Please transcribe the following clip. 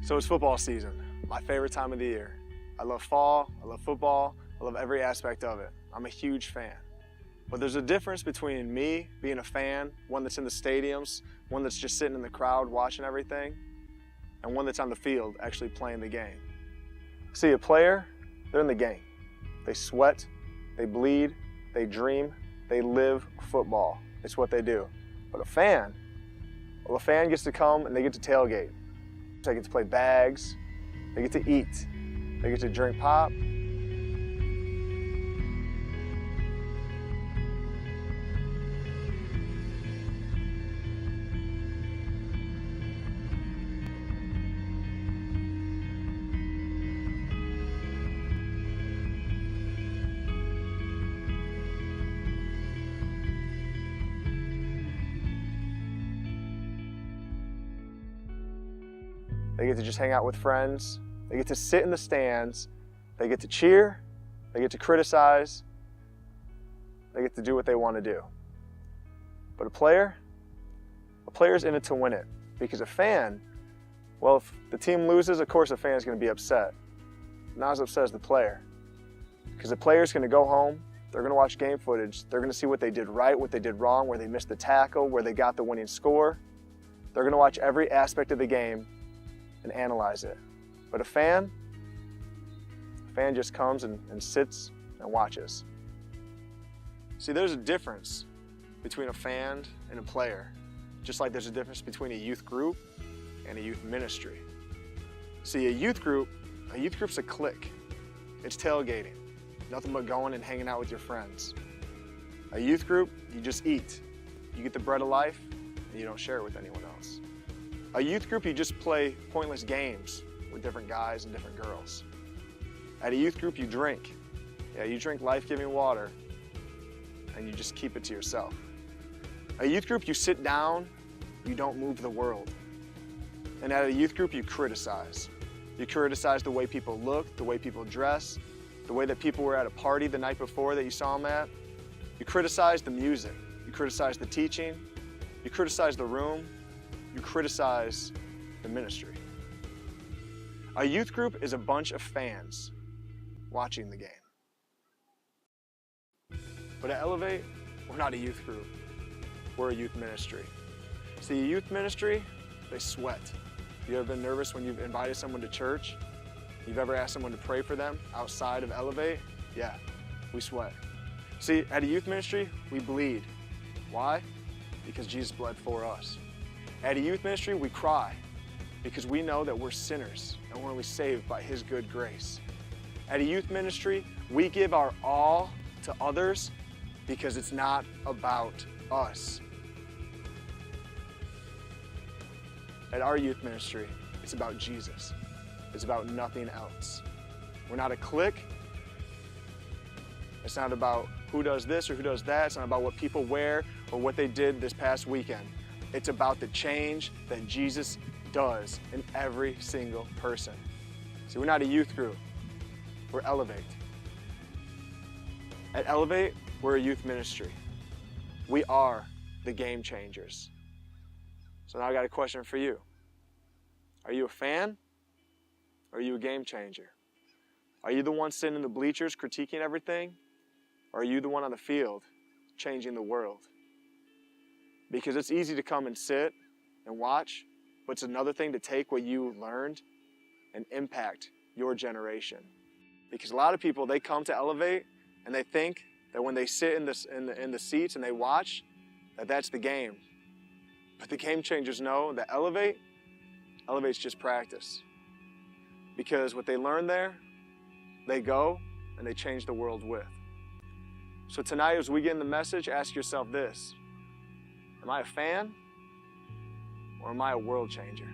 So it's football season, my favorite time of the year. I love fall, I love football, I love every aspect of it. I'm a huge fan. But there's a difference between me being a fan, one that's in the stadiums, one that's just sitting in the crowd watching everything, and one that's on the field actually playing the game. See, a player, they're in the game. They sweat, they bleed, they dream, they live football. It's what they do. But a fan, well, a fan gets to come and they get to tailgate. They get to play bags, they get to eat, they get to drink pop. They get to just hang out with friends. They get to sit in the stands. They get to cheer. They get to criticize. They get to do what they want to do. But a player's in it to win it. Because a fan, well, if the team loses, of course a fan is going to be upset. Not as upset as the player. Because the player's going to go home. They're going to watch game footage. They're going to see what they did right, what they did wrong, where they missed the tackle, where they got the winning score. They're going to watch every aspect of the game and analyze it. But a fan just comes and sits and watches. See, there's a difference between a fan and a player, just like there's a difference between a youth group and a youth ministry. See, a youth group's a clique. It's tailgating, nothing but going and hanging out with your friends. A youth group, you just eat. You get the bread of life, and you don't share it with anyone else. A youth group, you just play pointless games with different guys and different girls. At a youth group, you drink. Yeah, you drink life-giving water, and you just keep it to yourself. A youth group, you sit down, you don't move the world. And at a youth group, you criticize. You criticize the way people look, the way people dress, the way that people were at a party the night before that you saw them at. You criticize the music. You criticize the teaching. You criticize the room. You criticize the ministry. A youth group is a bunch of fans watching the game. But at Elevate, we're not a youth group. We're a youth ministry. See, a youth ministry, they sweat. You ever been nervous when you've invited someone to church? You've ever asked someone to pray for them outside of Elevate? Yeah, we sweat. See, at a youth ministry, we bleed. Why? Because Jesus bled for us. At a youth ministry, we cry because we know that we're sinners and we're only saved by His good grace. At a youth ministry, we give our all to others because it's not about us. At our youth ministry, it's about Jesus. It's about nothing else. We're not a clique. It's not about who does this or who does that. It's not about what people wear or what they did this past weekend. It's about the change that Jesus does in every single person. See, we're not a youth group. We're Elevate. At Elevate, we're a youth ministry. We are the game changers. So now I got a question for you. Are you a fan or are you a game changer? Are you the one sitting in the bleachers critiquing everything? Or are you the one on the field changing the world? Because it's easy to come and sit and watch, but it's another thing to take what you learned and impact your generation. Because a lot of people, they come to Elevate and they think that when they sit in the seats and they watch, that's the game. But the game changers know that Elevate's just practice. Because what they learn there, they go and they change the world with. So tonight, as we get in the message, ask yourself this: am I a fan or am I a world changer?